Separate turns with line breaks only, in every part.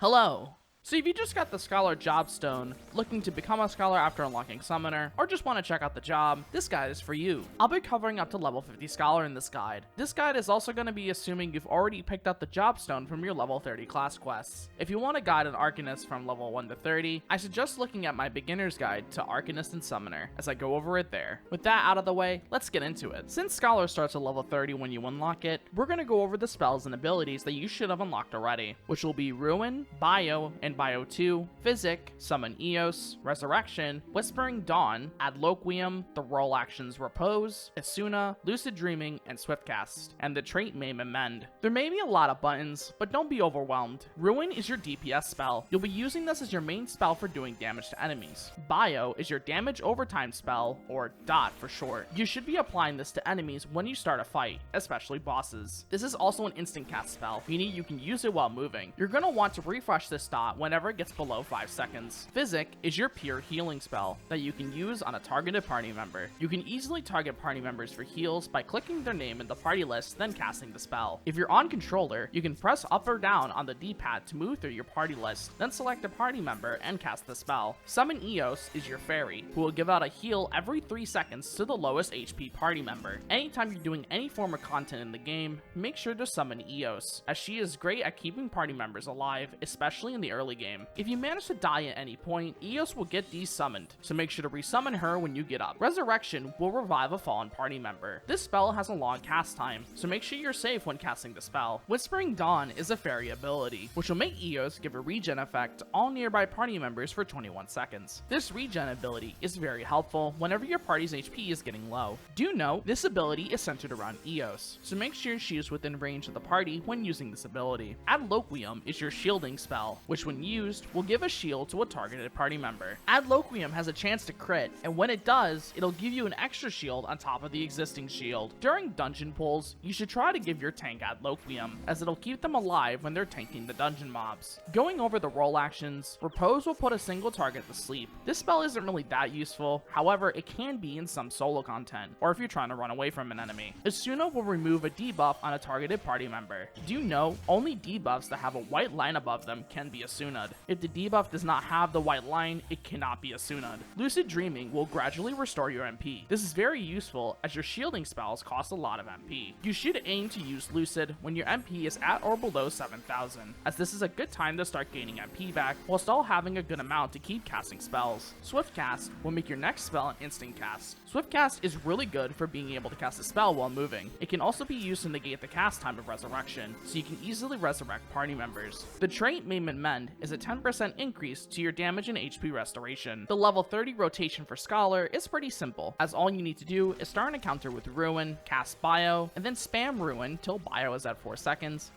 Hello! So if you just got the Scholar Job Stone, looking to become a Scholar after unlocking Summoner, or just want to check out the job, this guide is for you. I'll be covering up to level 50 Scholar in this guide. This guide is also going to be assuming you've already picked up the Job Stone from your level 30 class quests. If you want to guide an Arcanist from level 1 to 30, I suggest looking at my beginner's guide to Arcanist and Summoner, as I go over it there. With that out of the way, let's get into it. Since Scholar starts at level 30 when you unlock it, we're going to go over the spells and abilities that you should have unlocked already, which will be Ruin, Bio, and Bio 2, Physic, Summon Eos, Resurrection, Whispering Dawn, Adloquium, the role actions Repose, Isuna, Lucid Dreaming, and Swiftcast, and the trait Maim and Mend. There may be a lot of buttons, but don't be overwhelmed. Ruin is your DPS spell. You'll be using this as your main spell for doing damage to enemies. Bio is your damage overtime spell, or DOT for short. You should be applying this to enemies when you start a fight, especially bosses. This is also an instant cast spell, meaning you can use it while moving. You're going to want to refresh this dot whenever it gets below 5 seconds. Physic is your pure healing spell that you can use on a targeted party member. You can easily target party members for heals by clicking their name in the party list, then casting the spell. If you're on controller, you can press up or down on the D-pad to move through your party list, then select a party member and cast the spell. Summon Eos is your fairy, who will give out a heal every 3 seconds to the lowest HP party member. Anytime you're doing any form of content in the game, make sure to summon Eos, as she is great at keeping party members alive, especially in the early game. If you manage to die at any point, Eos will get desummoned, so make sure to resummon her when you get up. Resurrection will revive a fallen party member. This spell has a long cast time, so make sure you're safe when casting the spell. Whispering Dawn is a fairy ability, which will make Eos give a regen effect to all nearby party members for 21 seconds. This regen ability is very helpful whenever your party's HP is getting low. Do note, this ability is centered around Eos, so make sure she is within range of the party when using this ability. Adloquium is your shielding spell, which when used, will give a shield to a targeted party member. Adloquium has a chance to crit, and when it does, it'll give you an extra shield on top of the existing shield. During dungeon pulls, you should try to give your tank Adloquium, as it'll keep them alive when they're tanking the dungeon mobs. Going over the role actions, Repose will put a single target to sleep. This spell isn't really that useful, however, it can be in some solo content, or if you're trying to run away from an enemy. Isuna will remove a debuff on a targeted party member. Do know, only debuffs that have a white line above them can be Isuna'd. If the debuff does not have the white line, it cannot be Isuna'd. Lucid Dreaming will gradually restore your MP. This is very useful as your shielding spells cost a lot of MP. You should aim to use Lucid when your MP is at or below 7,000, as this is a good time to start gaining MP back while still having a good amount to keep casting spells. Swiftcast will make your next spell an instant cast. Swiftcast is really good for being able to cast a spell while moving. It can also be used to negate the cast time of Resurrection, so you can easily resurrect party members. The trait Maim and Mend is a 10% increase to your damage and HP restoration. The level 30 rotation for Scholar is pretty simple, as all you need to do is start an encounter with Ruin, cast Bio, and then spam Ruin till Bio is at 4 seconds,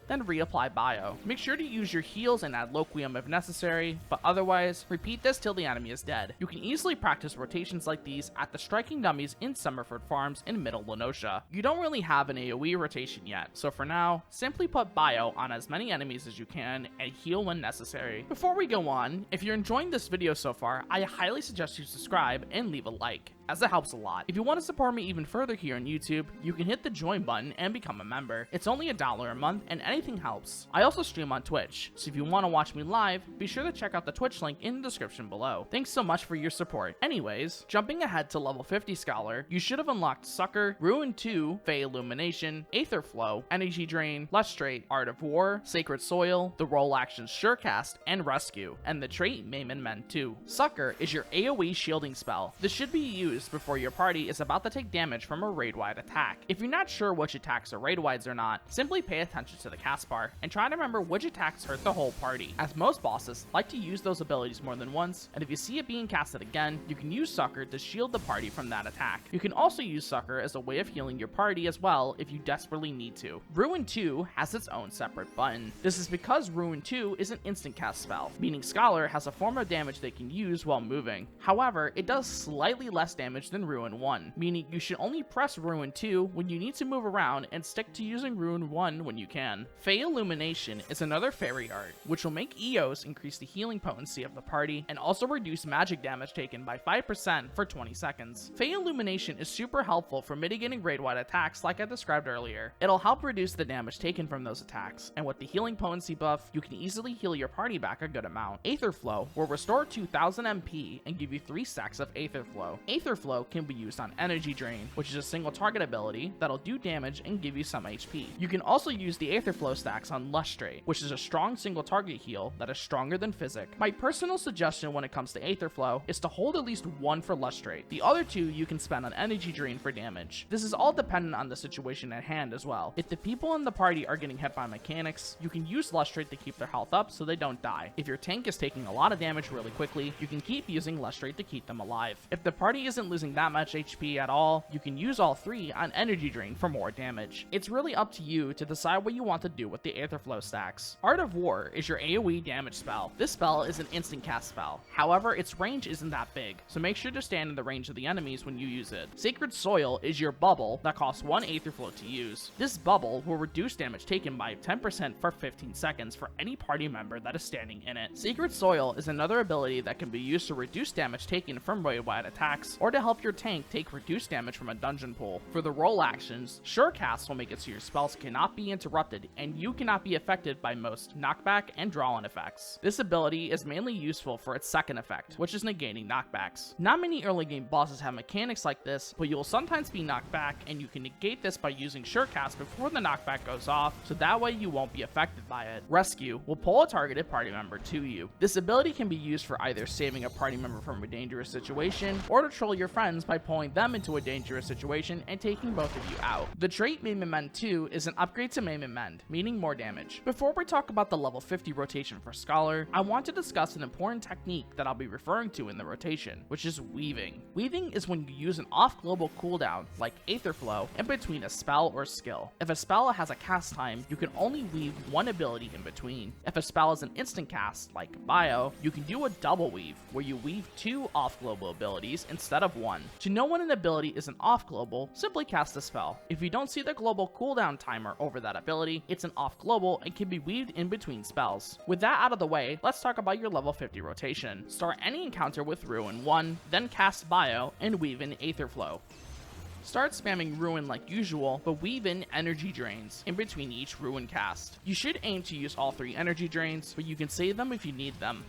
then reapply Bio. Make sure to use your heals and Adloquium if necessary, but otherwise, repeat this till the enemy is dead. You can easily practice rotations like these at the striking dummies in Summerford Farms in Middle Lenosha. You don't really have an AoE rotation yet, so for now, simply put Bio on as many enemies as you can and heal when necessary. Before we go on, if you're enjoying this video so far, I highly suggest you subscribe and leave a like, as it helps a lot. If you want to support me even further here on YouTube, you can hit the join button and become a member. It's only $1 a month and anything helps. I also stream on Twitch, so if you want to watch me live, be sure to check out the Twitch link in the description below. Thanks so much for your support. Anyways, jumping ahead to level 50 Scholar, you should have unlocked Sucker, Ruin 2, Fey Illumination, Aether Flow, Energy Drain, Lustrate, Art of War, Sacred Soil, the role actions Surecast, and Rescue, and the trait Maim and Mend 2. Sucker is your AoE shielding spell. This should be used before your party is about to take damage from a raid-wide attack. If you're not sure which attacks are raid-wides or not, simply pay attention to the cast bar and try to remember which attacks hurt the whole party, as most bosses like to use those abilities more than once, and if you see it being casted again, you can use Sucker to shield the party from that attack. You can also use Sucker as a way of healing your party as well if you desperately need to. Ruin 2 has its own separate button. This is because Ruin 2 is an instant cast spell, meaning Scholar has a form of damage they can use while moving. However, it does slightly less damage than Ruin 1, meaning you should only press Ruin 2 when you need to move around and stick to using Ruin 1 when you can. Fey Illumination is another fairy art, which will make EOs increase the healing potency of the party and also reduce magic damage taken by 5% for 20 seconds. Fey Illumination is super helpful for mitigating raid-wide attacks like I described earlier. It'll help reduce the damage taken from those attacks, and with the healing potency buff, you can easily heal your party back a good amount. Aether Flow will restore 2000 MP and give you 3 stacks of Aether Flow. Aether Flow can be used on Energy Drain, which is a single target ability that'll do damage and give you some HP. You can also use the Aether Flow stacks on Lustrate, which is a strong single target heal that is stronger than Physic. My personal suggestion when it comes to Aether Flow is to hold at least one for Lustrate. The other 2 you can spend on Energy Drain for damage. This is all dependent on the situation at hand as well. If the people in the party are getting hit by mechanics, you can use Lustrate to keep their health up so they don't die. If your tank is taking a lot of damage really quickly, you can keep using Lustrate to keep them alive. If the party isn't losing that much HP at all, you can use all 3 on Energy Drain for more damage. It's really up to you to decide what you want to do with the Aether Flow stacks. Art of War is your AoE damage spell. This spell is an instant cast spell. However, its range isn't that big, so make sure to stand in the range of the enemies when you use it. Sacred Soil is your bubble that costs 1 Aether Flow to use. This bubble will reduce damage taken by 10% for 15 seconds for any party member that is standing in it. Sacred Soil is another ability that can be used to reduce damage taken from raid-wide attacks, or to help your tank take reduced damage from a dungeon pool. For the role actions, Surecast will make it so your spells cannot be interrupted and you cannot be affected by most knockback and draw-in effects. This ability is mainly useful for its second effect, which is negating knockbacks. Not many early game bosses have mechanics like this, but you will sometimes be knocked back, and you can negate this by using Surecast before the knockback goes off, so that way you won't be affected by it. Rescue will pull a targeted party member to you. This ability can be used for either saving a party member from a dangerous situation, or to troll your friends by pulling them into a dangerous situation and taking both of you out. The trait Maim and Mend 2 is an upgrade to Maim and Mend, meaning more damage. Before we talk about the level 50 rotation for Scholar, I want to discuss an important technique that I'll be referring to in the rotation, which is weaving. Weaving is when you use an off-global cooldown, like Aether Flow, in between a spell or skill. If a spell has a cast time, you can only weave one ability in between. If a spell is an instant cast, like Bio, you can do a double weave, where you weave 2 off-global abilities instead of 1. To know when an ability is an off-global, simply cast a spell. If you don't see the global cooldown timer over that ability, it's an off-global and can be weaved in between spells. With that out of the way, let's talk about your level 50 rotation. Start any encounter with Ruin 1, then cast Bio, and weave in Aether Flow. Start spamming Ruin like usual, but weave in Energy Drains in between each Ruin cast. You should aim to use all 3 Energy Drains, but you can save them if you need them.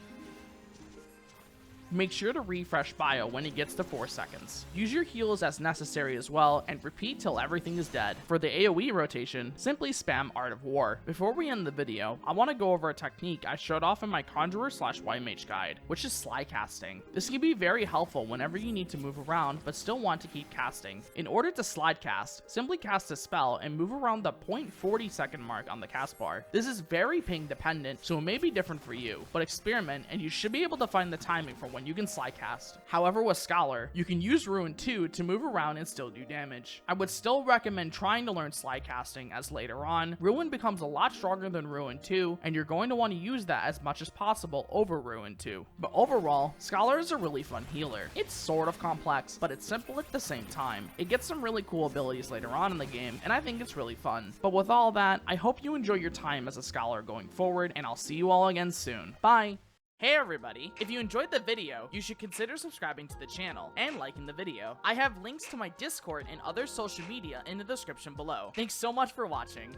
Make sure to refresh Bio when it gets to 4 seconds. Use your heals as necessary as well, and repeat till everything is dead. For the AoE rotation, simply spam Art of War. Before we end the video, I want to go over a technique I showed off in my Conjurer/White guide, which is Slidecasting. This can be very helpful whenever you need to move around but still want to keep casting. In order to Slidecast, simply cast a spell and move around the 0.40 second mark on the cast bar. This is very ping dependent, so it may be different for you, but experiment and you should be able to find the timing for when you can Slidecast. However, with Scholar, you can use Ruin 2 to move around and still do damage. I would still recommend trying to learn Slidecasting, as later on, Ruin becomes a lot stronger than Ruin 2, and you're going to want to use that as much as possible over Ruin 2. But overall, Scholar is a really fun healer. It's sort of complex, but it's simple at the same time. It gets some really cool abilities later on in the game, and I think it's really fun. But with all that, I hope you enjoy your time as a Scholar going forward, and I'll see you all again soon. Bye! Hey everybody, if you enjoyed the video, you should consider subscribing to the channel and liking the video. I have links to my Discord and other social media in the description below. Thanks so much for watching.